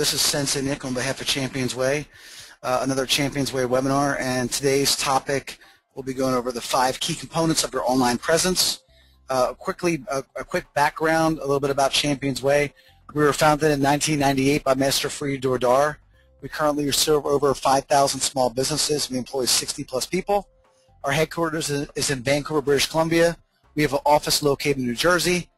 This is Sensei Nick on behalf of ChampionsWay, another ChampionsWay webinar, and today's topic will be going over the 5 key components of your online presence. A quick background, a little bit about ChampionsWay. We were founded in 1998 by Master Free Dordar. We currently serve over 5,000 small businesses. We employ 60+ people. Our headquarters is in Vancouver, British Columbia. We have an office located in New Jersey.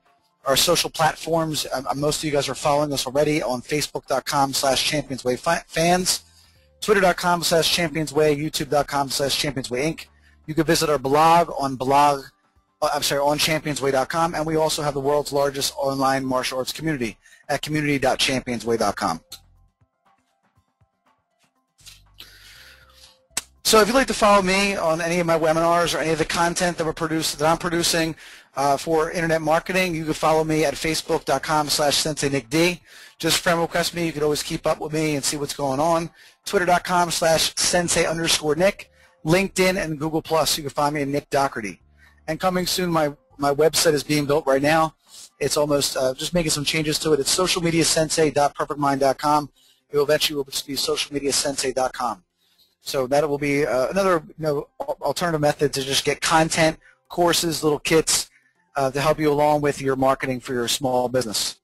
Our social platforms, most of you guys are following us already on Facebook.com/ChampionsWayFans, Twitter.com/ChampionsWay, YouTube.com/ChampionsWay Inc. You can visit our blog on ChampionsWay.com, and we also have the world's largest online martial arts community at community.championsway.com. So if you'd like to follow me on any of my webinars or any of the content that I'm producing for internet marketing, you can follow me at Facebook.com/SenseiNickD. Just friend request me. You can always keep up with me and see what's going on. Twitter.com/Sensei_Nick. LinkedIn and Google+. You can find me at Nick Doherty. And coming soon, my website is being built right now. It's almost just making some changes to it. It's socialmediasensei.perfectmind.com. It will eventually just be socialmediasensei.com. So that will be another alternative method to just get content, courses, little kits to help you along with your marketing for your small business.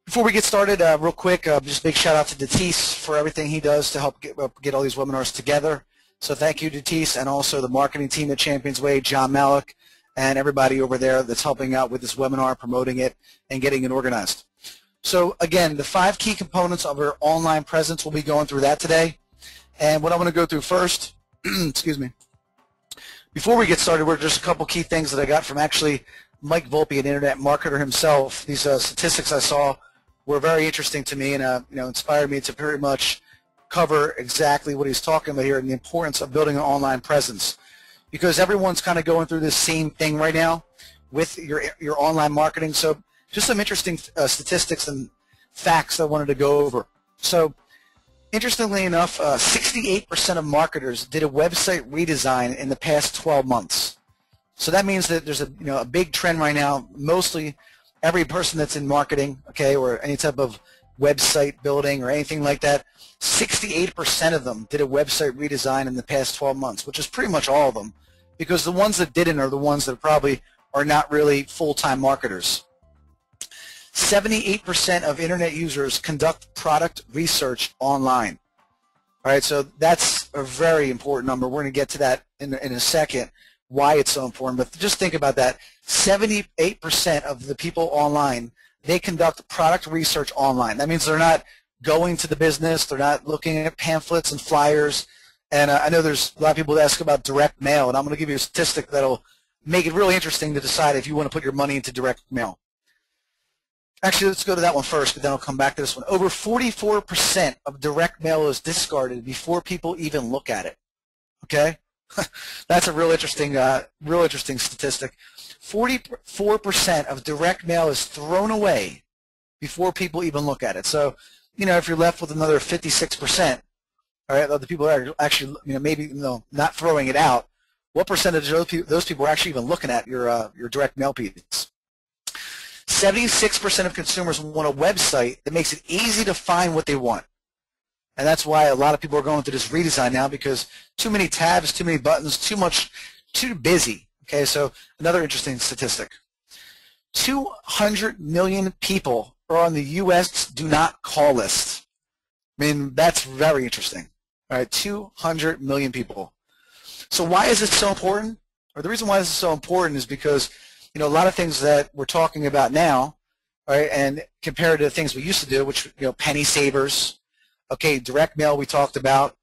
Before we get started, real quick, just a big shout out to Datis for everything he does to help get all these webinars together. So thank you, Datis, and also the marketing team at ChampionsWay, John Malik, and everybody over there that's helping out with this webinar, promoting it, and getting it organized. So again, the 5 key components of our online presence, we'll be going through that today. And what I want to go through first, excuse me, before we get started, we're just a couple key things that I got from actually Mike Volpe, an internet marketer himself. These statistics I saw were very interesting to me and inspired me to pretty much cover exactly what he's talking about here and the importance of building an online presence, because everyone's kind of going through this same thing right now with your online marketing. So just some interesting statistics and facts I wanted to go over. So interestingly enough, 68% of marketers did a website redesign in the past 12 months. So that means that there's a big trend right now. Mostly every person that's in marketing, okay, or any type of website building or anything like that, 68% of them did a website redesign in the past 12 months, which is pretty much all of them, because the ones that didn't are the ones that probably are not really full-time marketers. 78% of internet users conduct product research online. All right, so that's a very important number. We're going to get to that in a second, why it's so important. But just think about that. 78% of the people online, they conduct product research online. That means they're not going to the business. They're not looking at pamphlets and flyers. And I know there's a lot of people that ask about direct mail, and I'm going to give you a statistic that'll make it really interesting to decide if you want to put your money into direct mail. Actually, let's go to that one first, but then I'll come back to this one. Over 44% of direct mail is discarded before people even look at it. Okay? That's a real interesting statistic. 44% of direct mail is thrown away before people even look at it. So, if you're left with another 56%, all right, the people that are actually, maybe not throwing it out, what percentage of those people are actually even looking at your direct mail pieces? 76% of consumers want a website that makes it easy to find what they want. And that's why a lot of people are going through this redesign now, because too many tabs, too many buttons, too busy. Okay, so another interesting statistic. 200 million people are on the U.S. do not call list. I mean, that's very interesting. All right, 200 million people. So why is this so important? Or the reason why this is so important is because a lot of things that we're talking about now, right, and compared to the things we used to do, which penny savers, okay, direct mail we talked about.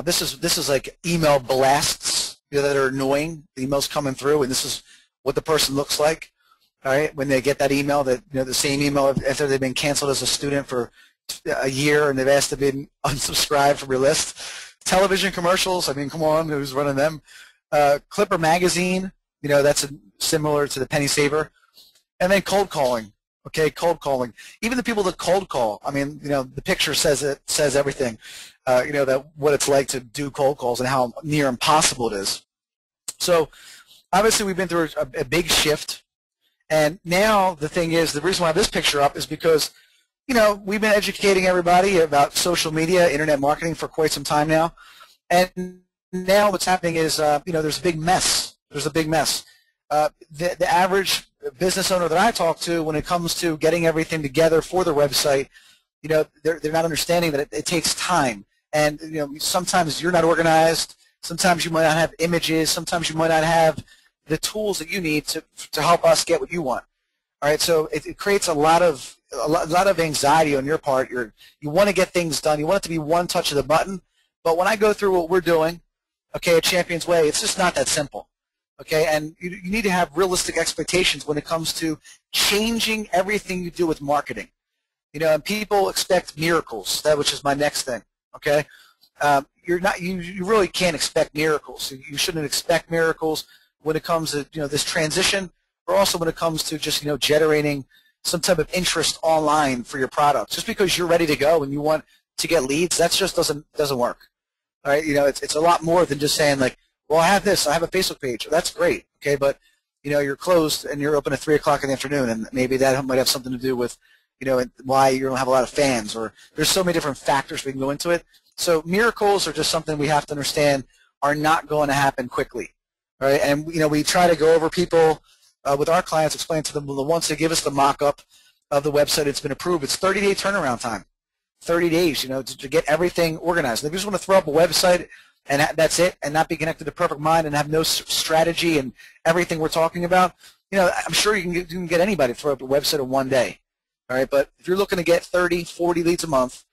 This is like email blasts that are annoying. The emails coming through, and this is what the person looks like, all right, when they get that email, that the same email after they've been canceled as a student for a year and they've asked to be unsubscribed from your list. Television commercials, I mean, come on, who's running them? Clipper magazine. That's similar to the penny saver. And then cold calling, okay, cold calling. Even the people that cold call, I mean, the picture says everything, that what it's like to do cold calls and how near impossible it is. So obviously we've been through a big shift, and now the thing is, the reason why I have this picture up is because we've been educating everybody about social media, internet marketing for quite some time now. And now what's happening is, there's a big mess. There's a big mess. The average business owner that I talk to, when it comes to getting everything together for their website, they're not understanding that it takes time. And, sometimes you're not organized. Sometimes you might not have images. Sometimes you might not have the tools that you need to help us get what you want. All right, so it creates a lot of anxiety on your part. You want to get things done. You want it to be one touch of the button. But when I go through what we're doing, okay, at ChampionsWay, it's just not that simple. Okay, and you need to have realistic expectations when it comes to changing everything you do with marketing. And people expect miracles, which is my next thing. Okay, you really can't expect miracles. You shouldn't expect miracles when it comes to this transition, or also when it comes to just generating some type of interest online for your product. Just because you're ready to go and you want to get leads, that just doesn't work. All right, it's a lot more than just saying like, well, I have this, I have a Facebook page. That's great, okay, but you're closed and you're open at 3 o'clock in the afternoon, and maybe that might have something to do with why you don't have a lot of fans, or there's so many different factors we can go into it. So miracles are just something we have to understand are not going to happen quickly, all right? And we try to go over people with our clients, explain to them, well, once they give us the mock-up of the website, it's been approved. It's 30-day turnaround time, 30 days, to get everything organized. And if you just want to throw up a website and that's it, and not be connected to Perfect Mind and have no strategy and everything we're talking about, I'm sure you can get anybody to throw up a website in one day. All right, but if you're looking to get 30, 40 leads a month,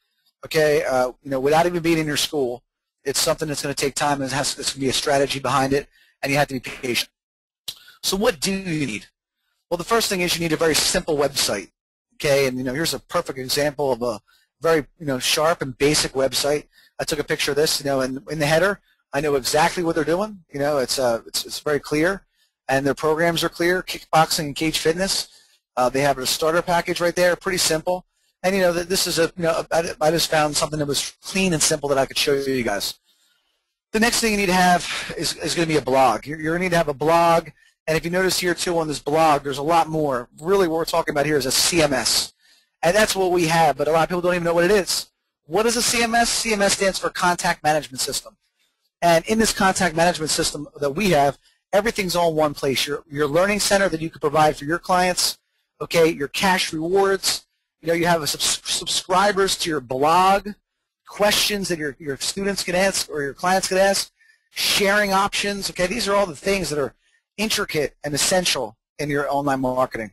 okay, without even being in your school, it's something that's going to take time, and there's going to be a strategy behind it, and you have to be patient. So what do you need? Well, the first thing is you need a very simple website, okay, and here's a perfect example of a very sharp and basic website. I took a picture of this, and in the header, I know exactly what they're doing. It's very clear, and their programs are clear. Kickboxing and cage fitness. They have a starter package right there, pretty simple. And this is I just found something that was clean and simple that I could show you guys. The next thing you need to have is going to be a blog. You're going to need to have a blog, and if you notice here too on this blog, there's a lot more. Really, what we're talking about here is a CMS, and that's what we have. But a lot of people don't even know what it is. What is a CMS? CMS stands for Contact Management System, and in this contact management system that we have, everything's all in one place. Your learning center that you can provide for your clients. Okay, your cash rewards, you have subscribers to your blog, questions that your students can ask or your clients can ask, sharing options. Okay, these are all the things that are intricate and essential in your online marketing.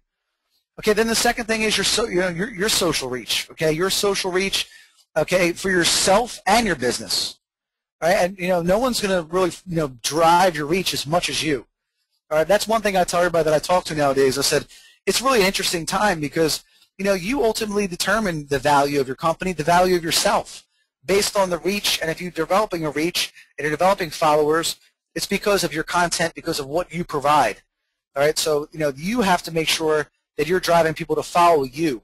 Okay, then the second thing is your social reach. Okay, your social reach. Okay, for yourself and your business. All right, and no one's going to really drive your reach as much as you. All right, that's one thing I tell everybody that I talk to nowadays. I said, it's really an interesting time because, you ultimately determine the value of your company, the value of yourself, based on the reach. And if you're developing a reach and you're developing followers, it's because of your content, because of what you provide. All right, so, you have to make sure that you're driving people to follow you,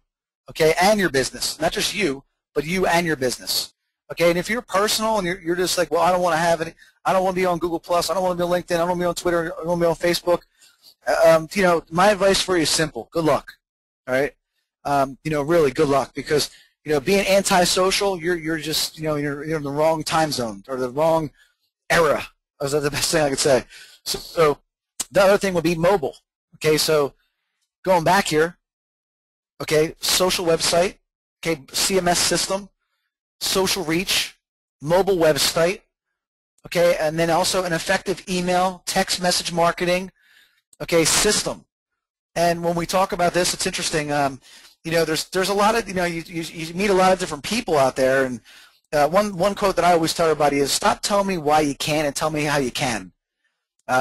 okay, and your business. Not just you, but you and your business. Okay, and if you're personal and you're just like, well, I don't want to have any, I don't want to be on Google+, I don't want to be on LinkedIn, I don't want to be on Twitter, I don't want to be on Facebook, my advice for you is simple. Good luck. All right. Really good luck, because being antisocial, you're just you're in the wrong time zone or the wrong era. Is that the best thing I could say? So the other thing would be mobile. Okay. So going back here. Okay. Social website. Okay. CMS system. Social reach. Mobile website. Okay. And then also an effective email, text message marketing. Okay, system. And when we talk about this, it's interesting. There's a lot of you meet a lot of different people out there, and one quote that I always tell everybody is, stop telling me why you can and tell me how you can.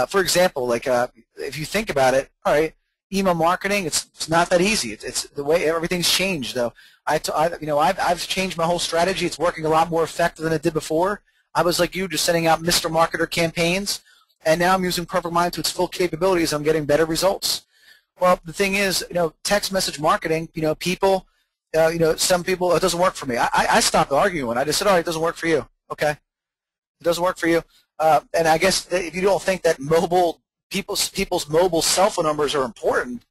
For example, like if you think about it, all right, email marketing, it's not that easy. It's the way everything's changed though. I've changed my whole strategy. It's working a lot more effective than it did before. I was like you, just sending out Mr. Marketer campaigns. And now I'm using Perfect Mind to its full capabilities. I'm getting better results. Well, the thing is, text message marketing, people, some people, it doesn't work for me. I stopped arguing. I just said, all right, it doesn't work for you. Okay. It doesn't work for you. And I guess if you don't think that people's mobile cell phone numbers are important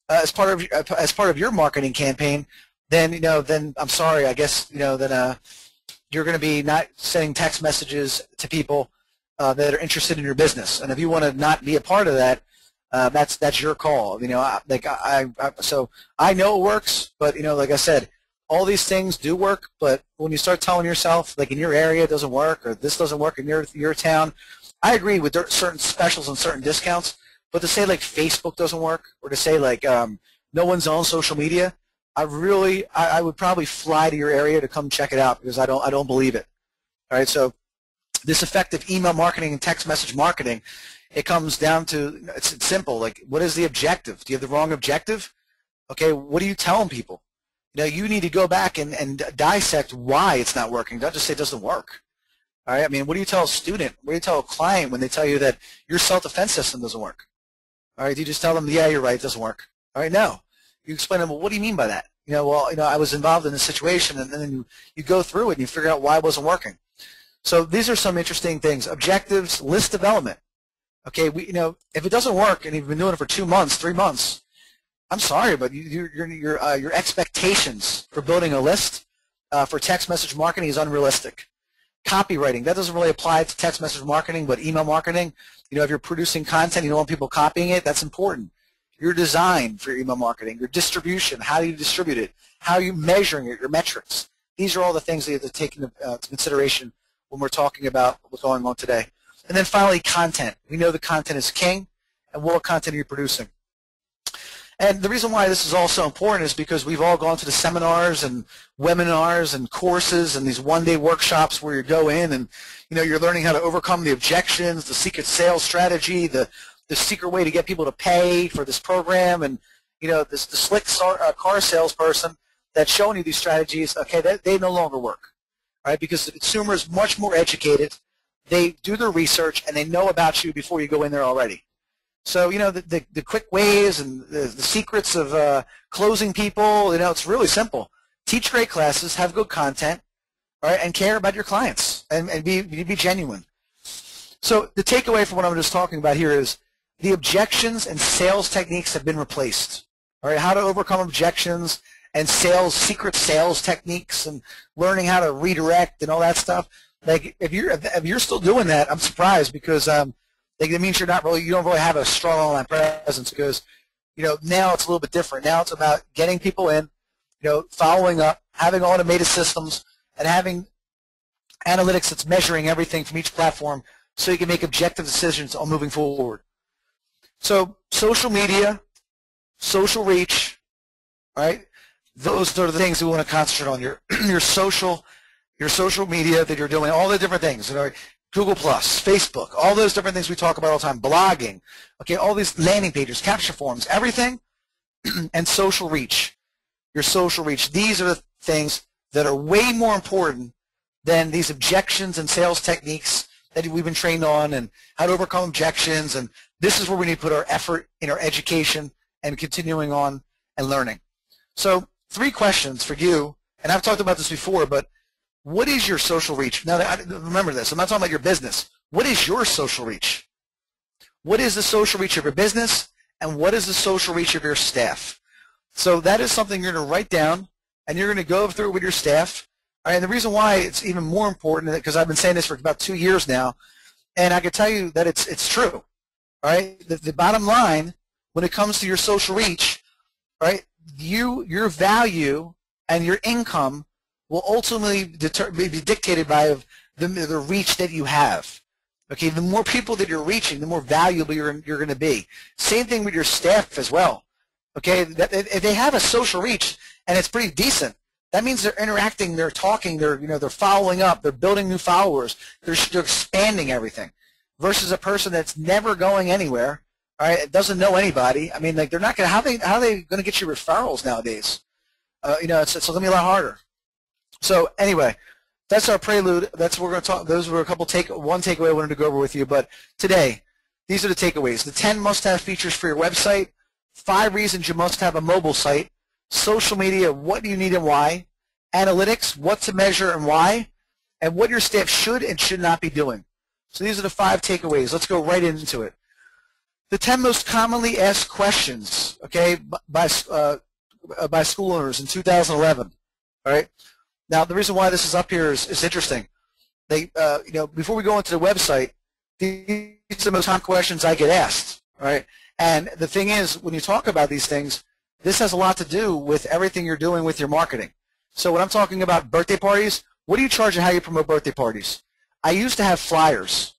as part of your marketing campaign, then then I'm sorry. I guess then you're going to be not sending text messages to people that are interested in your business. And if you want to not be a part of that, that's your call. So I know it works, but like I said, all these things do work. But when you start telling yourself, like in your area it doesn't work, or this doesn't work in your town, I agree with certain specials and certain discounts. But to say like Facebook doesn't work, or to say like no one's on social media, I would probably fly to your area to come check it out, because I don't believe it. All right, so this effective email marketing and text message marketing, it comes down to, it's simple. Like, what is the objective? Do you have the wrong objective? Okay, what are you telling people? You need to go back and dissect why it's not working. Don't just say it doesn't work. All right, I mean, what do you tell a student? What do you tell a client when they tell you that your self-defense system doesn't work? All right, do you just tell them, yeah, you're right, it doesn't work? All right, no. You explain to them, well, what do you mean by that? I was involved in this situation, and then you go through it and you figure out why it wasn't working. So these are some interesting things. Objectives, list development. Okay, if it doesn't work and you've been doing it for 2 months, 3 months, I'm sorry, but your expectations for building a list for text message marketing is unrealistic. Copywriting, that doesn't really apply to text message marketing, but email marketing, if you're producing content, you don't want people copying it, that's important. Your design for your email marketing, your distribution, how do you distribute it, how are you measuring it, your metrics. These are all the things that you have to take into consideration when we're talking about what's going on today. And then finally, content. We know the content is king, and what content are you producing? And the reason why this is all so important is because we've all gone to the seminars and webinars and courses and these one-day workshops where you go in and you're learning how to overcome the objections, the secret sales strategy, the secret way to get people to pay for this program, and the slick car salesperson that's showing you these strategies. Okay, they no longer work, all right? Because the consumer is much more educated. They do their research and they know about you before you go in there already. So the quick ways and the secrets of closing people, it's really simple. Teach great classes, have good content, all right, and care about your clients and be genuine. So the takeaway from what I'm just talking about here is the objections and sales techniques have been replaced. All right, how to overcome objections and secret sales techniques, and learning how to redirect and all that stuff. Like if you're still doing that, I'm surprised, because that means you don't really have a strong online presence, because now it's a little bit different. Now it's about getting people in, following up, having automated systems, and having analytics that's measuring everything from each platform, so you can make objective decisions on moving forward. So social media, social reach, right? Those are the things we want to concentrate on. Your social media that you're doing, all the different things. Google+, Facebook, all those different things we talk about all the time. Blogging, okay, all these landing pages, capture forms, everything, and social reach. Your social reach. These are the things that are way more important than these objections and sales techniques that we've been trained on, and how to overcome objections. And this is where we need to put our effort in our education and continuing on and learning. So 3 questions for you, and I've talked about this before, but what is your social reach? Now, remember this. I'm not talking about your business. What is your social reach? What is the social reach of your business, and what is the social reach of your staff? So that is something you're going to write down, and you're going to go through it with your staff. All right, and the reason why it's even more important, because I've been saying this for about 2 years now, and I can tell you that it's true. All right, the bottom line when it comes to your social reach, right? Your value and your income will ultimately be dictated by the reach that you have. Okay, the more people that you're reaching, the more valuable you're going to be. Same thing with your staff as well. Okay, if they have a social reach and it's pretty decent, that means they're interacting, they're talking, they're following up, they're building new followers, they're expanding everything. Versus a person that's never going anywhere, all right, it doesn't know anybody. I mean, like, they're not going to, how are they going to get you referrals nowadays? It's going to be a lot harder. So anyway, that's our prelude. That's what we're going to talk. Those were one takeaway I wanted to go over with you. But today, these are the takeaways. The 10 must-have features for your website, 5 reasons you must have a mobile site, social media, what do you need and why, analytics, what to measure and why, and what your staff should and should not be doing. So these are the 5 takeaways. Let's go right into it. The 10 most commonly asked questions, okay, by by school owners in 2011. All right. Now, the reason why this is up here is interesting. They, before we go into the website, these are the most common questions I get asked. All right. And the thing is, when you talk about these things, this has a lot to do with everything you're doing with your marketing. So when I'm talking about birthday parties, what do you charge and how you promote birthday parties? I used to have flyers.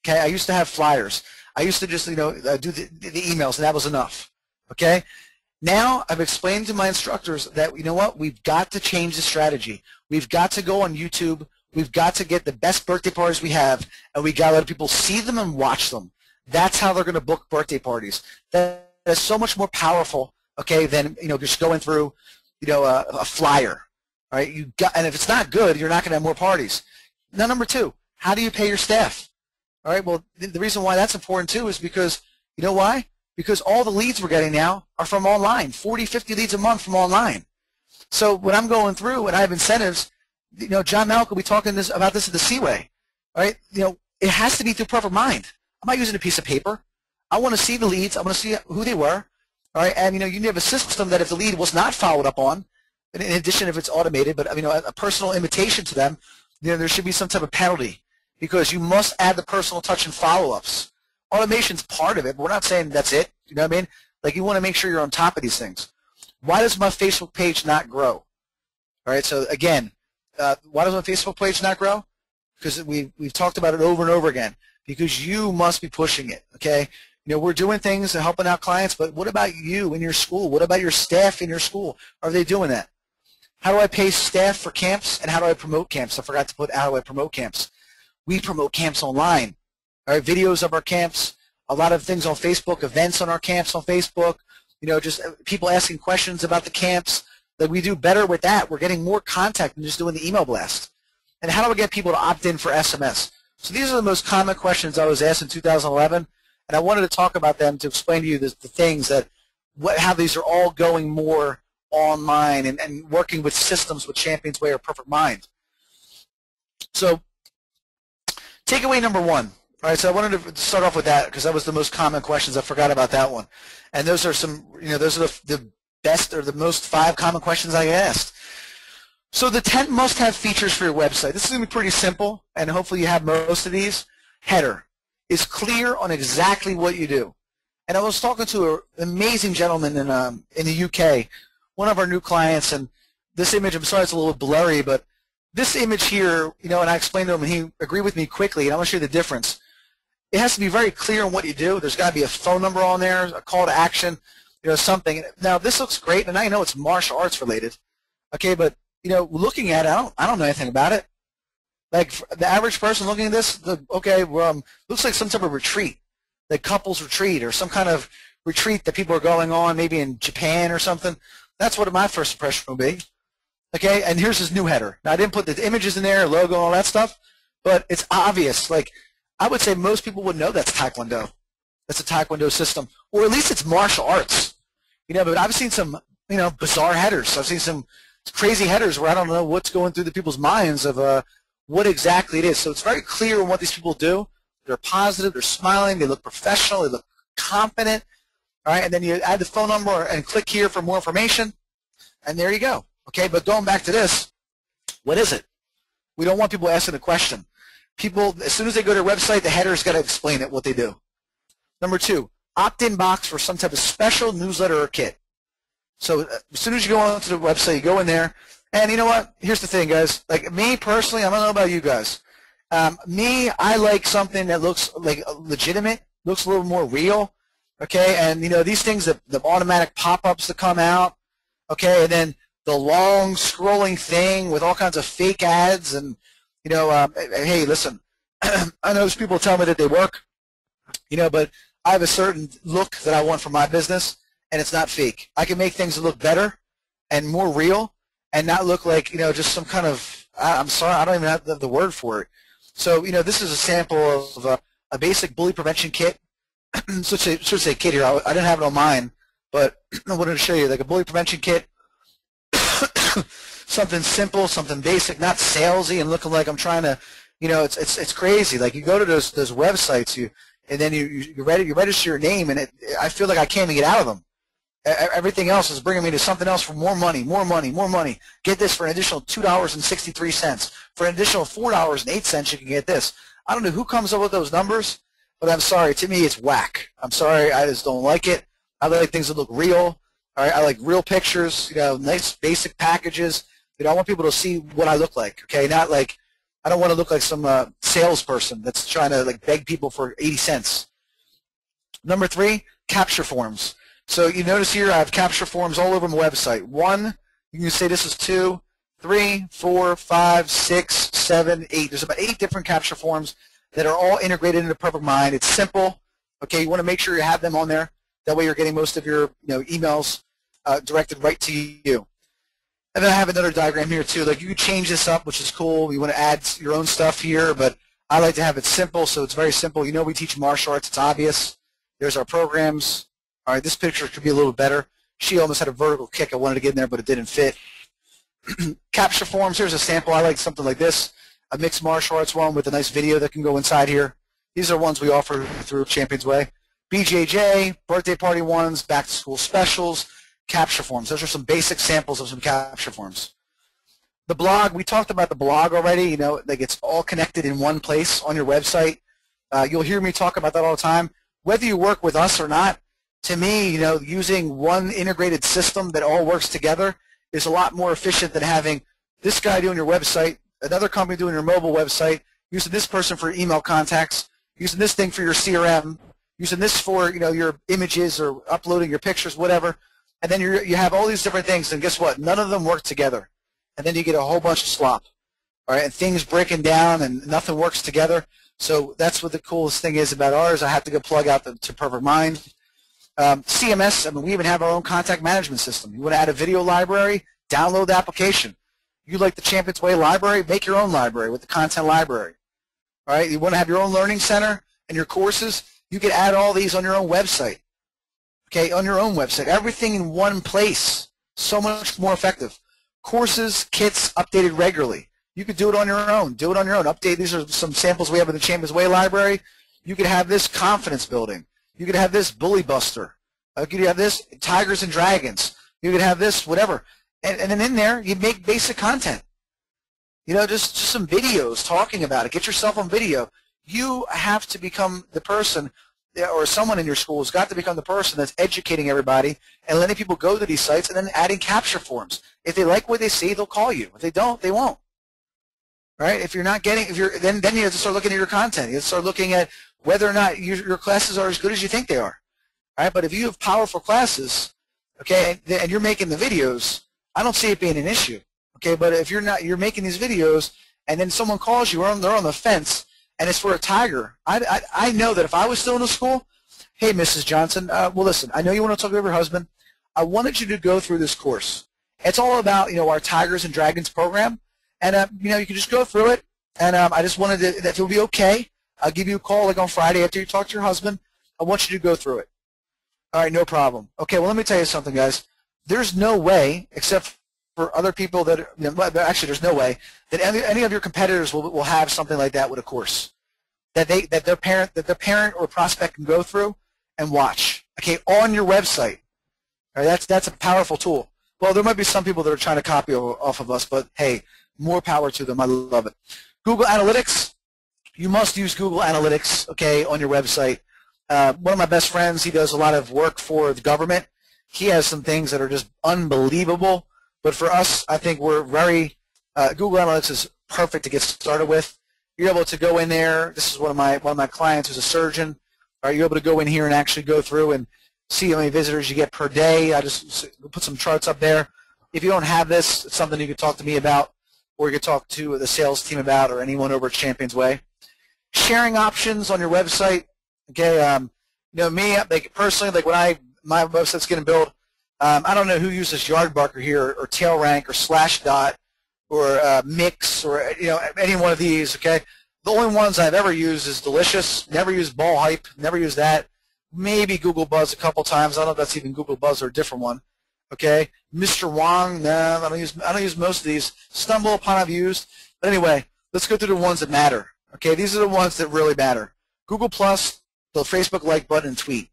Okay, I used to have flyers. I used to just, do the emails, and that was enough. Okay? Now I've explained to my instructors that, you know what, we've got to change the strategy. We've got to go on YouTube. We've got to get the best birthday parties we have, and we got to let people see them and watch them. That's how they're going to book birthday parties. That is so much more powerful, okay, than just going through, a flyer. All right, and if it's not good, you're not going to have more parties. Now, number two, how do you pay your staff? All right, well, the reason why that's important too is because, you know why? Because all the leads we're getting now are from online, 40, 50 leads a month from online. So when I'm going through and I have incentives, John Malcolm will be talking about this at the C-Way. All right, it has to be through Perfect Mind. I'm not using a piece of paper. I want to see the leads. I want to see who they were. All right, and you have a system that if the lead was not followed up on, in addition if it's automated, but a personal invitation to them, there should be some type of penalty because you must add the personal touch and follow-ups. Automation's part of it, but we're not saying that's it. You know what I mean? Like you want to make sure you're on top of these things. Why does my Facebook page not grow? All right, so again, why does my Facebook page not grow? Because we've talked about it over and over again. Because you must be pushing it. Okay, we're doing things and helping out clients, but what about you in your school? What about your staff in your school? Are they doing that? How do I pay staff for camps, and how do I promote camps? I forgot to put how do I promote camps. We promote camps online. All right, videos of our camps, a lot of things on Facebook, events on our camps on Facebook, just people asking questions about the camps. That we do better with that. We're getting more contact than just doing the email blast. And how do I get people to opt in for SMS? So these are the most common questions I was asked in 2011, and I wanted to talk about them to explain to you the things that, how these are all going more online and working with systems with ChampionsWay or Perfect Mind. So takeaway number one. All right, so I wanted to start off with that because that was the most common questions. I forgot about that one. And those are some, those are the best or the most 5 common questions I asked. So the 10 must-have features for your website. This is going to be pretty simple, and hopefully you have most of these. Header is clear on exactly what you do. And I was talking to an amazing gentleman in the UK, one of our new clients, and this image, I'm sorry it's a little blurry, but this image here, and I explained to him, and he agreed with me quickly, and I want to show you the difference. It has to be very clear on what you do. There's got to be a phone number on there, a call to action, something. Now, this looks great, and I know it's martial arts related, okay, but looking at it, I don't know anything about it. Like the average person looking at this, looks like some type of retreat, like couples retreat or some kind of retreat that people are going on, maybe in Japan or something. That's what my first impression will be. Okay, and here's his new header. Now I didn't put the images in there, logo, and all that stuff, but it's obvious. Like I would say most people would know that's Taekwondo. That's a Taekwondo system, or at least it's martial arts. But I've seen some, bizarre headers. I've seen some crazy headers where I don't know what's going through the people's minds of what exactly it is. So it's very clear on what these people do. They're positive, they're smiling, they look professional, they look confident. All right, and then you add the phone number and click here for more information, and there you go. Okay, but going back to this, what is it? We don't want people asking a question. People, as soon as they go to their website, the header's got to explain it, what they do. Number 2, opt-in box for some type of special newsletter or kit. So as soon as you go onto the website, you go in there, and you know what? Here's the thing, guys. Like me personally, I don't know about you guys. I like something that looks like legitimate, looks a little more real. Okay, and these things, the automatic pop-ups that come out. Okay, and then the long scrolling thing with all kinds of fake ads, and hey, listen, I know there's people tell me that they work, but I have a certain look that I want for my business. And it's not fake. I can make things look better and more real and not look like, just some kind of, I'm sorry, I don't even have the word for it. So, this is a sample of a basic bully prevention kit. should say kit here. I didn't have it on mine, but I wanted to show you like a bully prevention kit. Something simple, something basic, not salesy and looking like I'm trying to, it's crazy. Like you go to those websites, and then you register your name, and I feel like I can't even get out of them. Everything else is bringing me to something else for more money, more money, more money. Get this for an additional $2.63. For an additional $4.08, you can get this. I don't know who comes up with those numbers, but I'm sorry. To me, it's whack. I'm sorry. I just don't like it. I like things that look real. All right, I like real pictures. Nice basic packages. I want people to see what I look like. Okay, not like I don't want to look like some salesperson that's trying to like beg people for 80 cents. Number 3, capture forms. So you notice here I have capture forms all over my website. 1, you can say this is 2, 3, 4, 5, 6, 7, 8. There's about 8 different capture forms that are all integrated into Perfect Mind. It's simple. Okay, you want to make sure you have them on there. That way you're getting most of your emails directed right to you. And then I have another diagram here too. Like you can change this up, which is cool. You want to add your own stuff here, but I like to have it simple, so it's very simple. We teach martial arts. It's obvious. There's our programs. All right, this picture could be a little better. She almost had a vertical kick. I wanted to get in there, but it didn't fit. Capture forms. Here's a sample. I like something like this, a mixed martial arts one with a nice video that can go inside here. These are ones we offer through ChampionsWay. BJJ, birthday party ones, back-to-school specials, capture forms. Those are some basic samples of some capture forms. The blog, we talked about the blog already. Like it's all connected in one place on your website. You'll hear me talk about that all the time. Whether you work with us or not, to me, using one integrated system that all works together is a lot more efficient than having this guy doing your website, another company doing your mobile website, using this person for email contacts, using this thing for your CRM, using this for your images or uploading your pictures, whatever, and then you have all these different things, and guess what? None of them work together, and then you get a whole bunch of slop, all right, and things breaking down, and nothing works together. So that's what the coolest thing is about ours. I have to go plug out to Perfect Mind. CMS, we even have our own contact management system. You want to add a video library, download the application. You like the ChampionsWay library, make your own library with the content library. All right, you want to have your own learning center and your courses, you can add all these on your own website. Okay, on your own website. Everything in one place. So much more effective. Courses, kits, updated regularly. You could do it on your own. Do it on your own. Update. These are some samples we have in the ChampionsWay library. You could have this confidence building. You could have this bully buster. You could have this tigers and dragons. You could have this whatever. And then in there, you make basic content. Just some videos talking about it. Get yourself on video. You have to become the person, or someone in your school has got to become the person that's educating everybody and letting people go to these sites and then adding capture forms. If they like what they see, they'll call you. If they don't, they won't. Right? If you're not getting, then you have to start looking at your content. You have to start looking at whether or not your classes are as good as you think they are. All right? But if you have powerful classes, okay, and you're making the videos, I don't see it being an issue. Okay, but if you're making these videos and then someone calls you or they're on the fence and it's for a tiger, I know that if I was still in the school, hey, Mrs. Johnson, well, listen, I know you want to talk to your husband. I wanted you to go through this course. It's all about, our Tigers and Dragons program. And, you can just go through it. And I just wanted to, if it'll be okay, I'll give you a call like on Friday after you talk to your husband. I want you to go through it. All right, no problem. Okay, well, let me tell you something, guys. There's no way, except for other people that, actually there's no way, that any of your competitors will have something like that with a course that their parent or prospect can go through and watch. Okay, on your website. All right, that's a powerful tool. Well, there might be some people that are trying to copy off of us, but hey, more power to them. I love it. Google Analytics. You must use Google Analytics, okay, on your website. One of my best friends, he does a lot of work for the government. He has some things that are just unbelievable. But for us, I think we're very Google Analytics is perfect to get started with. You're able to go in there. This is one of my clients who's a surgeon. You're able to go in here and actually go through and see how many visitors you get per day. I just put some charts up there. If you don't have this, it's something you could talk to me about, or you could talk to the sales team about, or anyone over at ChampionsWay. Sharing options on your website. Okay, me, like personally, like when my website's getting built, I don't know who uses Yardbarker here, or TailRank, or Slashdot, or Mix, or any one of these. Okay, the only ones I've ever used is Delicious. Never used Ball Hype. Never used that. Maybe Google Buzz a couple times. I don't know if that's even Google Buzz or a different one. Okay, Mr. Wong. No, I don't use most of these. Stumble Upon I've used. But anyway, let's go through the ones that matter. Okay, these are the ones that really matter. Google Plus, the Facebook like button, and tweet.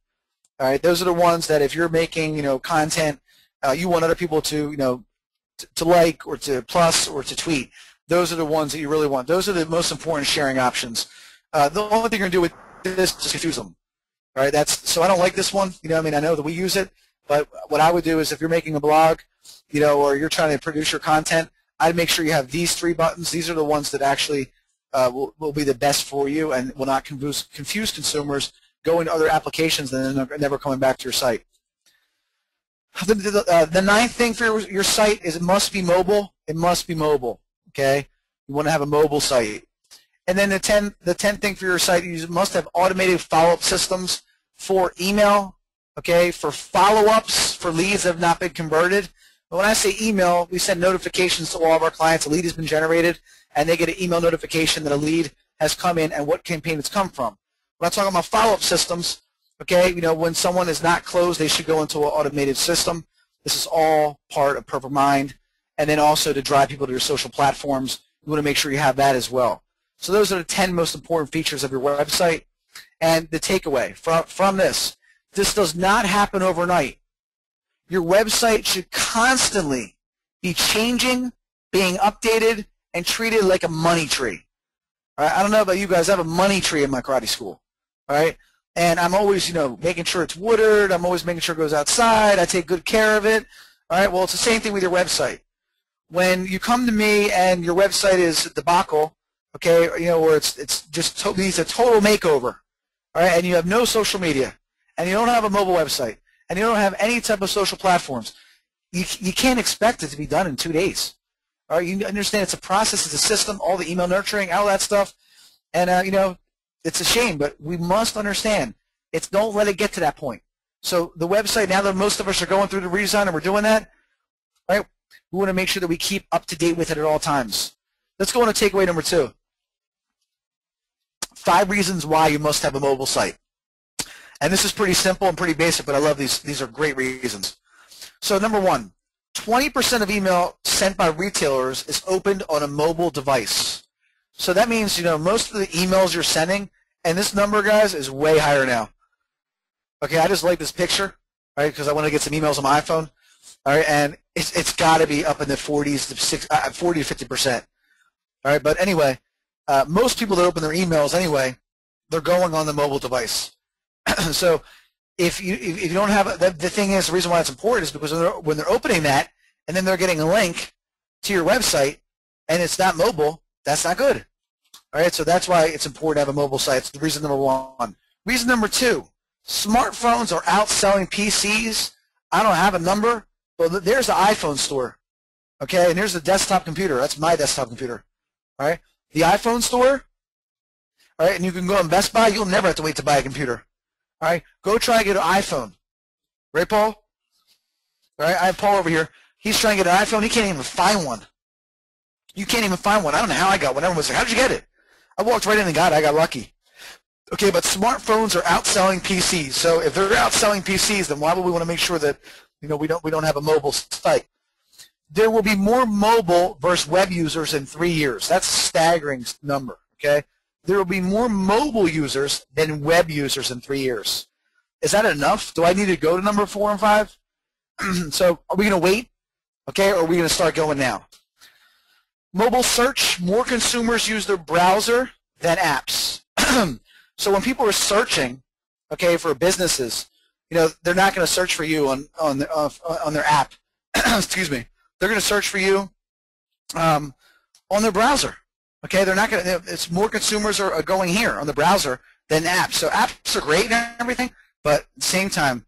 All right, those are the ones that if you're making, content, you want other people to, to like or to plus or to tweet. Those are the ones that you really want. Those are the most important sharing options. The only thing you're going to do with this is confuse them. All right, so I don't like this one. I know that we use it, but what I would do is if you're making a blog, or you're trying to produce your content, I'd make sure you have these 3 buttons. These are the ones that actually will be the best for you and will not confuse consumers going to other applications and then never coming back to your site. The 9th thing for your site is it must be mobile. It must be mobile. Okay, you want to have a mobile site. And then the 10th thing for your site, you must have automated follow-up systems for email. Okay, for follow-ups for leads that have not been converted. But when I say email, we send notifications to all of our clients. A lead has been generated, and they get an email notification that a lead has come in and what campaign it's come from. When I'm talking about follow-up systems, okay, when someone is not closed, they should go into an automated system. This is all part of Purple Mind. And then also to drive people to your social platforms, you want to make sure you have that as well. So those are the 10 most important features of your website. And the takeaway from this does not happen overnight. Your website should constantly be changing, being updated, and treated like a money tree. All right? I don't know about you guys. I have a money tree in my karate school. All right? And I'm always, making sure it's watered. I'm always making sure it goes outside. I take good care of it. All right? Well, it's the same thing with your website. When you come to me and your website is a debacle, okay, where it's just needs a total makeover, all right, and you have no social media, and you don't have a mobile website, and you don't have any type of social platforms, you can't expect it to be done in 2 days. All right, you understand it's a process, it's a system, all the email nurturing, all that stuff, and it's a shame, but we must understand don't let it get to that point. So the website, now that most of us are going through the redesign and we're doing that, right? We want to make sure that we keep up to date with it at all times. Let's go on to takeaway number 2. 5 reasons why you must have a mobile site. And this is pretty simple and pretty basic, but I love these. These are great reasons. So number 1, 20% of email sent by retailers is opened on a mobile device. So that means, most of the emails you're sending, and this number, guys, is way higher now. Okay, I just like this picture, right, because I want to get some emails on my iPhone. All right, and it's got to be up in the 40s to 40 to 50%. All right, but anyway, most people that open their emails anyway, they're going on the mobile device. So if you don't have the thing is, the reason why it's important is because when they're opening that and then they're getting a link to your website and it's not mobile, that's not good. All right, so that's why it's important to have a mobile site. It's the reason number 1. Reason number 2, smartphones are outselling PCs. I don't have a number. Well, there's the iPhone store, okay, and here's the desktop computer. That's my desktop computer, all right? The iPhone store, all right, and you can go on Best Buy. You'll never have to wait to buy a computer, all right? Go try and get an iPhone, right, Paul? All right, I have Paul over here. He's trying to get an iPhone. He can't even find one. You can't even find one. I don't know how I got one. Everyone was like, how did you get it? I walked right in and got it. I got lucky. Okay, but smartphones are outselling PCs. So if they're outselling PCs, then why would we want to make sure that we don't have a mobile site? There will be more mobile versus web users in 3 years. That's a staggering number. Okay, there will be more mobile users than web users in 3 years. Is that enough? Do I need to go to number 4 and 5? So are we going to wait? Okay, or are we going to start going now? Mobile search. More consumers use their browser than apps. So when people are searching, okay, for businesses, they're not going to search for you on their app. Excuse me. They're going to search for you on their browser. Okay, they're not going to. It's more consumers are going here on the browser than apps. So apps are great and everything, but at the same time,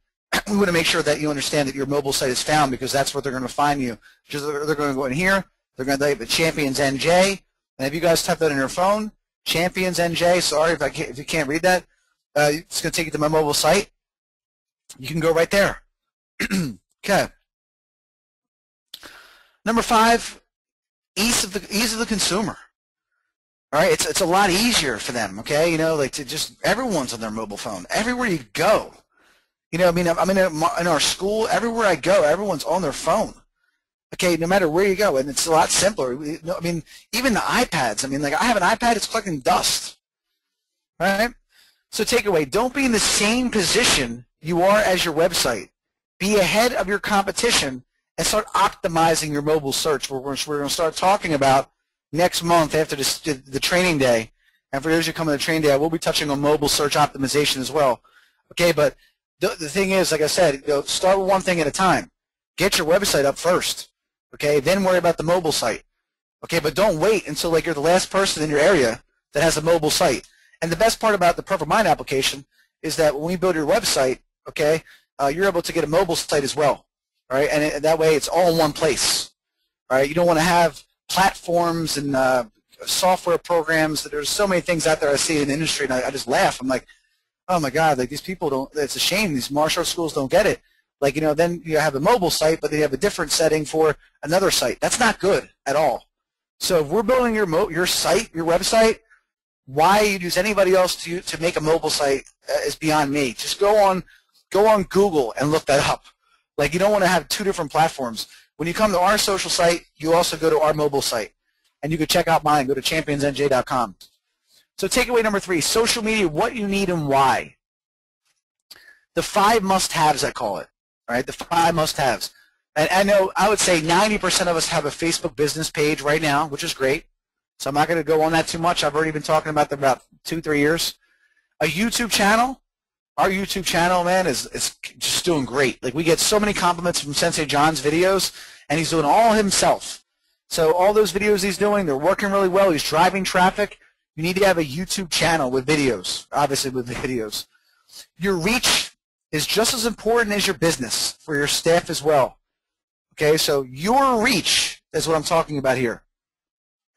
we want to make sure that you understand that your mobile site is found because that's what they're going to find you. Because they're going to go in here. They're going to type the Champions NJ, and if you guys type that on your phone, Champions NJ. Sorry if you can't read that. It's going to take you to my mobile site. You can go right there. Okay. Number 5, ease of the consumer. All right, it's a lot easier for them. Okay, like to just everyone's on their mobile phone everywhere you go. I mean, I'm in our school. Everywhere I go, everyone's on their phone. Okay, no matter where you go, and it's a lot simpler. I mean, even the iPads. I mean, like I have an iPad, it's collecting dust. Right? So takeaway, don't be in the same position you are as your website. Be ahead of your competition and start optimizing your mobile search. We're going to start talking about next month after the training day. And for those who come to the training day, I will be touching on mobile search optimization as well. Okay, but the thing is, like I said, start with one thing at a time. Get your website up first. Okay, then worry about the mobile site. Okay, but don't wait until like you're the last person in your area that has a mobile site. And the best part about the Perfect Mind application is that when we build your website, okay, you're able to get a mobile site as well. All right, and that way it's all in one place. All right, you don't want to have platforms and software programs. There's so many things out there I see in the industry, and I just laugh. I'm like, oh my God, like these people don't. It's a shame these martial arts schools don't get it. Like, you know, then you have a mobile site, but they have a different setting for another site. That's not good at all. So if we're building your site, your website, why you'd use anybody else to make a mobile site is beyond me. Just go on Google and look that up. Like, you don't want to have two different platforms. When you come to our social site, you also go to our mobile site. And you can check out mine. Go to ChampionsNJ.com. So takeaway number 3, social media, what you need and why. The 5 must-haves, I call it. All right, the 5 must-haves. And I know I would say 90% of us have a Facebook business page right now, which is great. So I'm not going to go on that too much. I've already been talking about that about 2-3 years. A YouTube channel. Our YouTube channel, man, is just doing great. Like, we get so many compliments from Sensei John's videos, and he's doing all himself. So all those videos he's doing, they're working really well. He's driving traffic. You need to have a YouTube channel with videos, obviously with videos. Your reach is just as important as your business for your staff as well. Okay, so your reach is what I'm talking about here.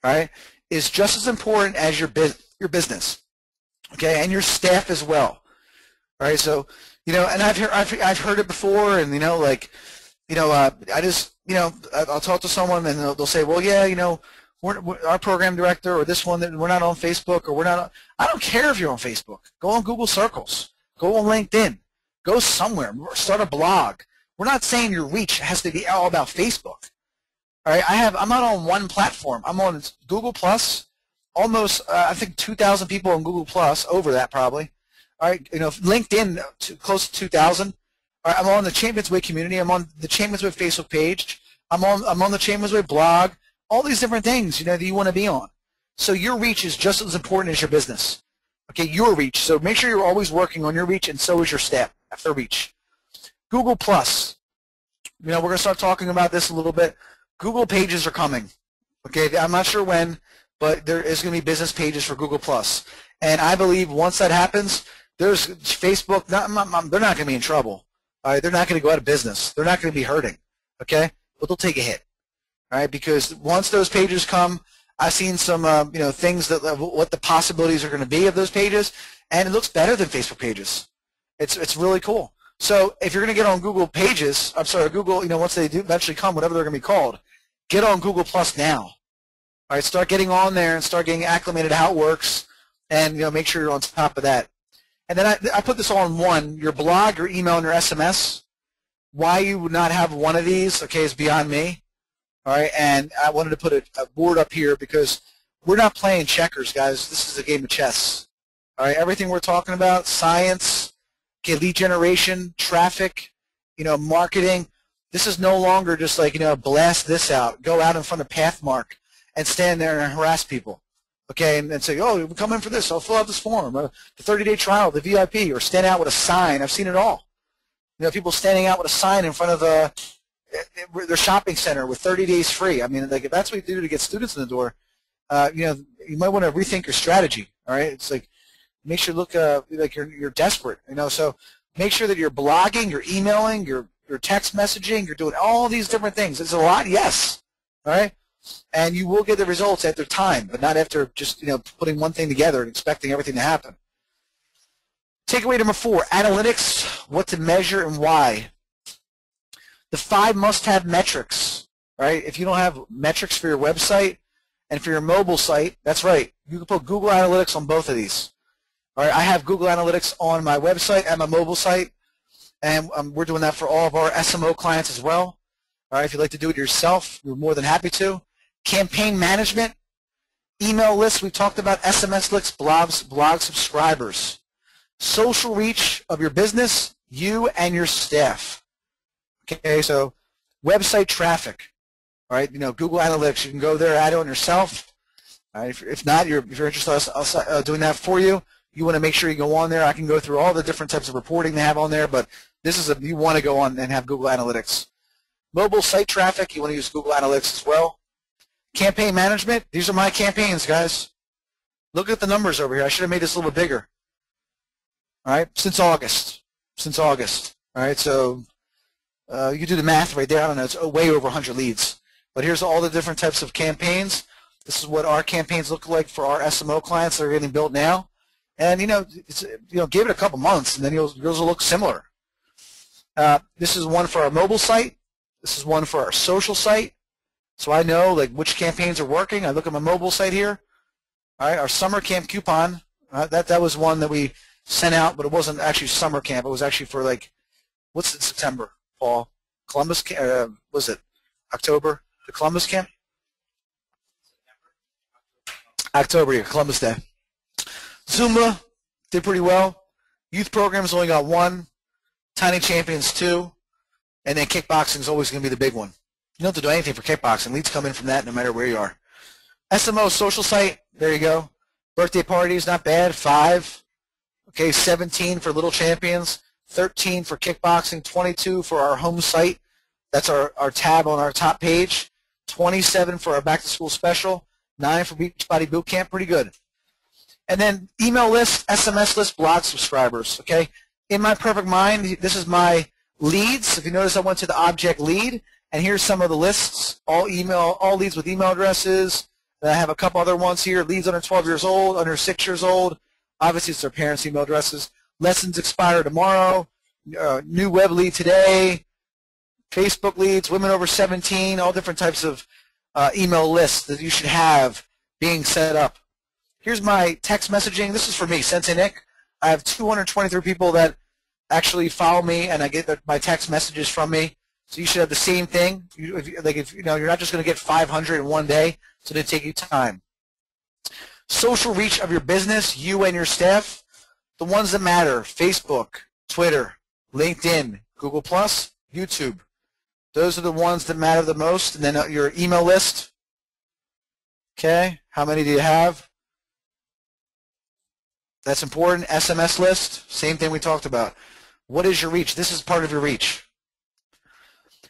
All right, is just as important as your business. Okay, and your staff as well. All right, so you know, and I've heard it before, and you know, like, you know, I just, you know, I'll talk to someone and they'll say, well, yeah, you know, we're our program director or this one, that we're not on Facebook, or we're not on, I don't care if you're on Facebook. Go on Google Circles. Go on LinkedIn. Go somewhere. Start a blog. We're not saying your reach has to be all about Facebook. All right, I'm not on one platform. I'm on Google Plus. Almost, I think 2,000 people on Google Plus, over that probably. All right, you know, LinkedIn close to 2,000. All right, I'm on the ChampionsWay community. I'm on the ChampionsWay Facebook page. I'm on the ChampionsWay blog. All these different things, you know, that you want to be on. So your reach is just as important as your business. Okay, your reach. So make sure you're always working on your reach, and so is your staff. Their reach. Google Plus. You know, we're going to start talking about this a little bit. Google pages are coming. Okay, I'm not sure when, but there is going to be business pages for Google Plus. And I believe once that happens, there's Facebook. They're not going to be in trouble. All right, they're not going to go out of business. They're not going to be hurting. Okay, but they'll take a hit. All right, because once those pages come, I've seen some you know, things that what the possibilities are going to be of those pages, and it looks better than Facebook pages. It's really cool. So if you're going to get on Google pages, I'm sorry, Google, you know, once they do eventually come, whatever they're going to be called, get on Google Plus now. All right, start getting on there and start getting acclimated to how it works, and you know, make sure you're on top of that. And then I put this all in one: your blog, your email, and your SMS. Why you would not have one of these, okay, is beyond me. All right, and I wanted to put a board up here because we're not playing checkers, guys. This is a game of chess. All right, everything we're talking about, science, okay, lead generation, traffic, you know, marketing. This is no longer just like, you know, blast this out, go out in front of Pathmark and stand there and harass people, okay, and say, oh, come in for this, I'll fill out this form, the 30-day trial, the VIP, or stand out with a sign. I've seen it all. You know, people standing out with a sign in front of their shopping center with 30 days free. I mean, like, if that's what you do to get students in the door, you know, you might want to rethink your strategy. All right, it's like, make sure you look like you're desperate. You know, so make sure that you're blogging, you're emailing, you're text messaging, you're doing all these different things. It's a lot, yes. All right, and you will get the results after time, but not after just, you know, putting one thing together and expecting everything to happen. Takeaway number 4: analytics, what to measure and why. The 5 must-have metrics, right? If you don't have metrics for your website and for your mobile site, that's right. You can put Google Analytics on both of these. All right, I have Google Analytics on my website and my mobile site, and we're doing that for all of our SMO clients as well. All right, if you'd like to do it yourself, we're more than happy to. Campaign management, email lists, we talked about SMS lists, blog subscribers. Social reach of your business, you and your staff. Okay, so website traffic. All right, Google Analytics. You can go there, add it on yourself. All right, if not, if you're interested in doing that for you, you want to make sure you go on there. I can go through all the different types of reporting they have on there, but this is you want to go on and have Google Analytics. Mobile site traffic, you want to use Google Analytics as well. Campaign management, these are my campaigns, guys. Look at the numbers over here. I should have made this a little bit bigger. All right, since August. All right, so you can do the math right there. I don't know, it's way over 100 leads. But here's all the different types of campaigns. This is what our campaigns look like for our SMO clients that are getting built now. And give it a couple months, and then yours will look similar. This is one for our mobile site. This is one for our social site. So I know which campaigns are working. I look at my mobile site here. All right, our summer camp coupon. That was one that we sent out, but it wasn't actually summer camp. It was actually for what's it, September, fall, Columbus camp. Was it October? The Columbus camp. October, yeah, Columbus Day. Zumba did pretty well. Youth programs only got 1. Tiny Champions 2. And then kickboxing is always going to be the big one. You don't have to do anything for kickboxing. Leads come in from that no matter where you are. SMO social site, there you go. Birthday parties, not bad, 5. Okay, 17 for Little Champions, 13 for kickboxing, 22 for our home site. That's our tab on our top page. 27 for our back-to-school special. 9 for Beachbody Bootcamp, pretty good. And then email list, SMS list, blog subscribers, okay? In my perfect mind, this is my leads. If you notice, I went to the object lead, and here's some of the lists, all leads with email addresses. Then I have a couple other ones here, leads under 12 years old, under 6 years old. Obviously, it's their parents' email addresses. Lessons expire tomorrow, new web lead today, Facebook leads, women over 17, all different types of email lists that you should have being set up. Here's my text messaging. This is for me, Sensei Nick. I have 223 people that actually follow me, and I get my text messages from me. So you should have the same thing. You're not just going to get 500 in one day, so they take you time. Social reach of your business, you and your staff, the ones that matter: Facebook, Twitter, LinkedIn, Google+, YouTube. Those are the ones that matter the most. And then your email list. Okay, how many do you have? That's important. SMS list, same thing we talked about. What is your reach? This is part of your reach.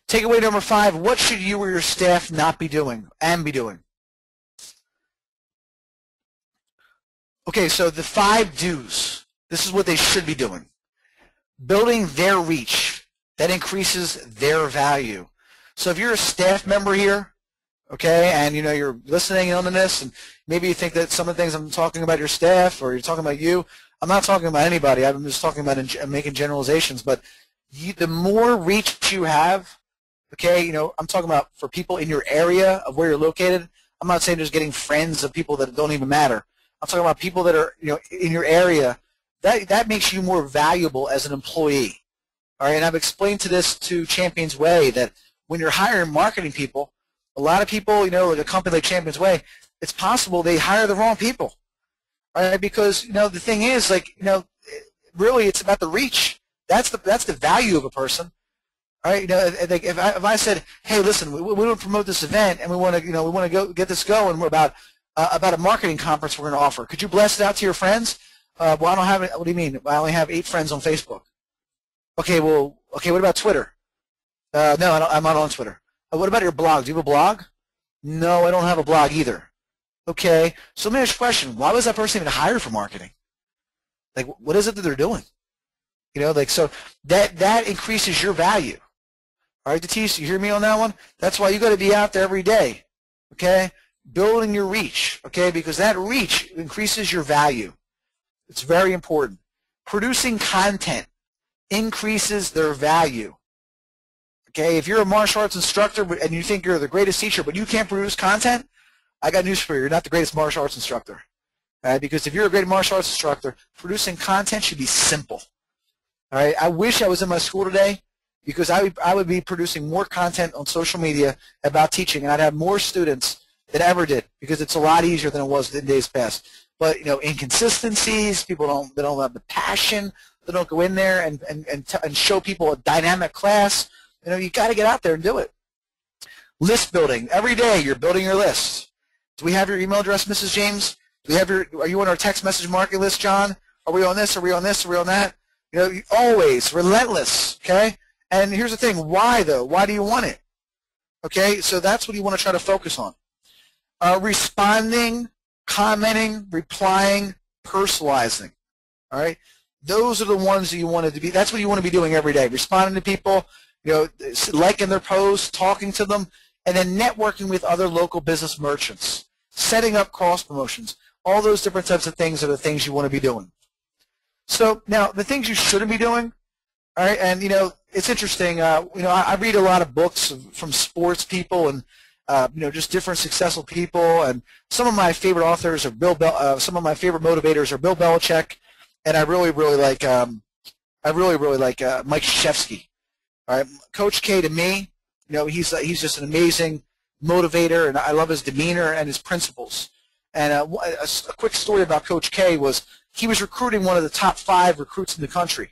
Takeaway number 5, what should you or your staff not be doing and be doing? Okay, so the 5 do's. This is what they should be doing. Building their reach. That increases their value. So if you're a staff member here, okay, and you're listening in on this, and maybe you think that some of the things I'm talking about your staff or you're talking about you, I'm not talking about anybody. I'm just talking about making generalizations. But the more reach you have, okay, I'm talking about for people in your area of where you're located. I'm not saying just getting friends of people that don't even matter. I'm talking about people that are in your area. That makes you more valuable as an employee. All right, and I've explained to ChampionsWay that when you're hiring marketing people, a lot of people, like a company like ChampionsWay, it's possible they hire the wrong people. All right, because the thing is, really, it's about the reach. That's the value of a person. All right, if I said, hey, listen, we want to promote this event and we want to go get this going. We're about a marketing conference we're going to offer. Could you blast it out to your friends? Well, I don't have it. What do you mean? I only have 8 friends on Facebook. Okay, what about Twitter? No, I'm not on Twitter. What about your blog? Do you have a blog? No, I don't have a blog either. Okay, so let me ask you a question. Why was that person even hired for marketing? What is it that they're doing? So that increases your value. All right, Tatis, you hear me on that one? That's why you got to be out there every day, okay? Building your reach, okay, because that reach increases your value. It's very important. Producing content increases their value. Okay, if you're a martial arts instructor and you think you're the greatest teacher but you can't produce content, I got news for you. You're not the greatest martial arts instructor. All right, because if you're a great martial arts instructor, producing content should be simple. All right, I wish I was in my school today because I would be producing more content on social media about teaching, and I'd have more students than ever did because it's a lot easier than it was in days past. But inconsistencies, people don't have the passion, They don't go in there and show people a dynamic class. You got to get out there and do it. List building. Every day you're building your list. Do we have your email address, Mrs. James? Do we have are you on our text message marketing list, John? Are we on this? Are we on this? Are we on that? Always relentless, okay? And here's the thing, why though? Why do you want it? Okay, so that's what you want to try to focus on. Responding, commenting, replying, personalizing, all right? Those are the ones that you want to be, that's what you want to be doing every day. Responding to people, liking their posts, talking to them, and then networking with other local business merchants, setting up cross promotions. All those different types of things are the things you want to be doing. So now the things you shouldn't be doing, all right, and it's interesting. I read a lot of books from sports people and just different successful people, and some of my favorite authors are some of my favorite motivators are Bill Belichick, and I really like Mike Krzyzewski. All right, Coach K to me, he's just an amazing motivator, and I love his demeanor and his principles. And a quick story about Coach K was he was recruiting one of the top 5 recruits in the country,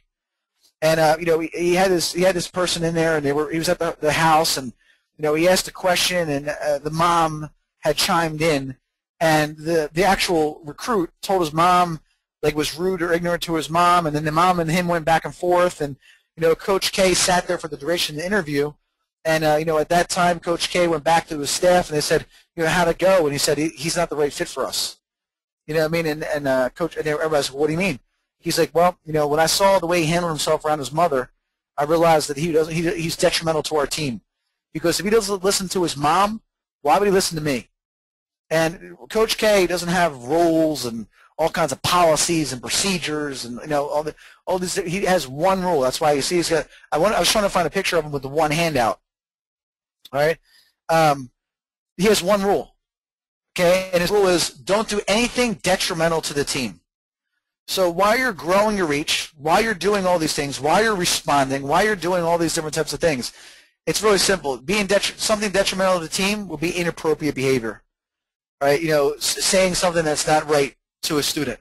and he had this person in there, and he was at the house, and he asked a question, and the mom had chimed in, and the actual recruit told his mom was rude or ignorant to his mom, and then the mom and him went back and forth, and Coach K sat there for the duration of the interview, and at that time Coach K went back to his staff and they said, how'd it go? And he said he's not the right fit for us. You know what I mean? And Coach, and everybody said, what do you mean? He's like, well, when I saw the way he handled himself around his mother, I realized that he's detrimental to our team, because if he doesn't listen to his mom, why would he listen to me? And Coach K doesn't have rules and all kinds of policies and procedures, and all this. He has one rule. That's why you see he's got. I was trying to find a picture of him with the one hand out. All right, he has one rule. Okay, and his rule is don't do anything detrimental to the team. So while you're growing your reach, while you're doing all these things, while you're responding, while you're doing all these different types of things, it's really simple. Being something detrimental to the team will be inappropriate behavior. Right? Saying something that's not right to a student.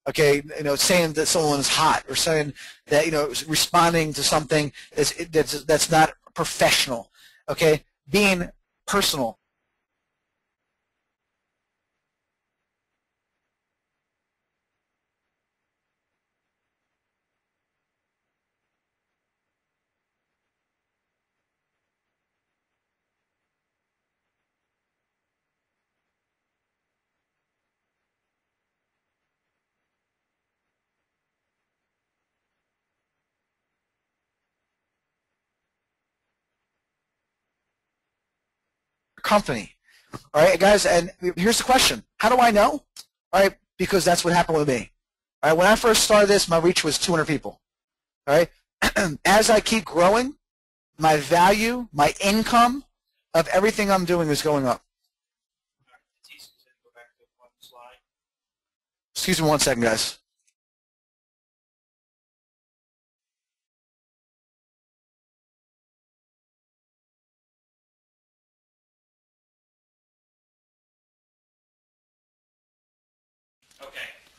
Okay, saying that someone is hot, or saying that responding to something that's not professional. Okay, being personal. Company. All right, guys, and here's the question. How do I know? All right, because that's what happened with me. All right, when I first started this, my reach was 200 people. All right, as I keep growing, my value, my income of everything I'm doing is going up. Excuse me one second, guys.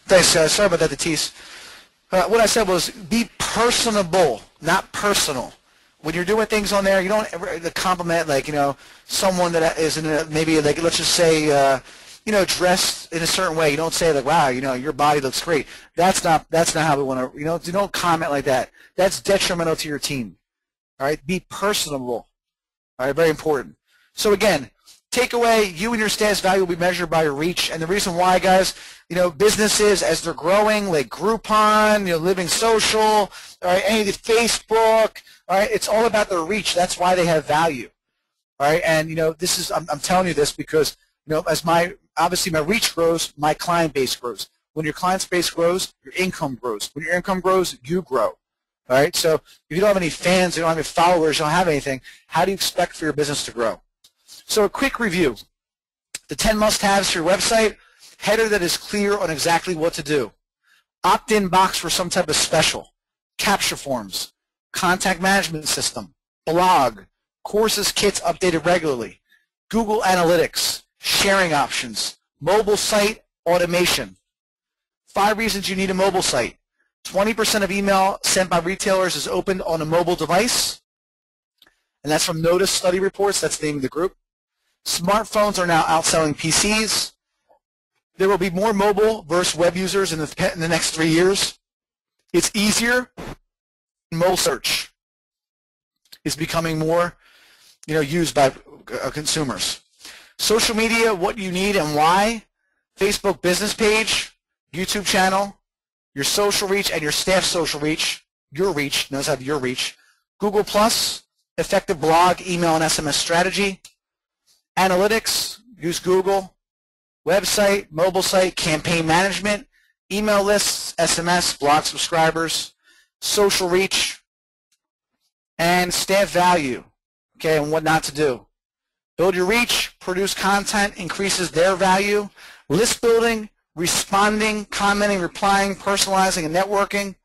Thanks, guys. Sorry about that, Tatis. What I said was be personable, not personal. When you're doing things on there, you don't ever compliment someone that is maybe let's just say dressed in a certain way. You don't say wow, your body looks great. That's not how we want to. You don't comment like that. That's detrimental to your team. All right, be personable. All right, very important. So again, takeaway: you and your staff's value will be measured by your reach, and the reason why, guys. Businesses as they're growing, like Groupon, Living Social, all right, any of the Facebook, all right, it's all about their reach. That's why they have value, all right. And this is I'm telling you this because as obviously my reach grows, my client base grows. When your client base grows, your income grows. When your income grows, you grow, all right. So if you don't have any fans, you don't have any followers, you don't have anything, how do you expect for your business to grow? So a quick review: the 10 must-haves for your website. Header that is clear on exactly what to do. Opt-in box for some type of special. Capture forms. Contact management system. Blog. Courses, kits updated regularly. Google Analytics. Sharing options. Mobile site automation. 5 reasons you need a mobile site. 20% of email sent by retailers is opened on a mobile device, and that's from Notice Study Reports. That's the name of the group. Smartphones are now outselling PCs. There will be more mobile versus web users in the next 3 years. It's easier. Mobile search is becoming more, used by consumers. Social media, what you need and why. Facebook business page, YouTube channel, your social reach and your staff social reach, your reach, notice how your reach. Google Plus, effective blog, email, and SMS strategy. Analytics, use Google. Website, mobile site, campaign management, email lists, SMS, blog subscribers, social reach, and staff value, okay, and what not to do. Build your reach, produce content, increases their value, list building, responding, commenting, replying, personalizing, and networking,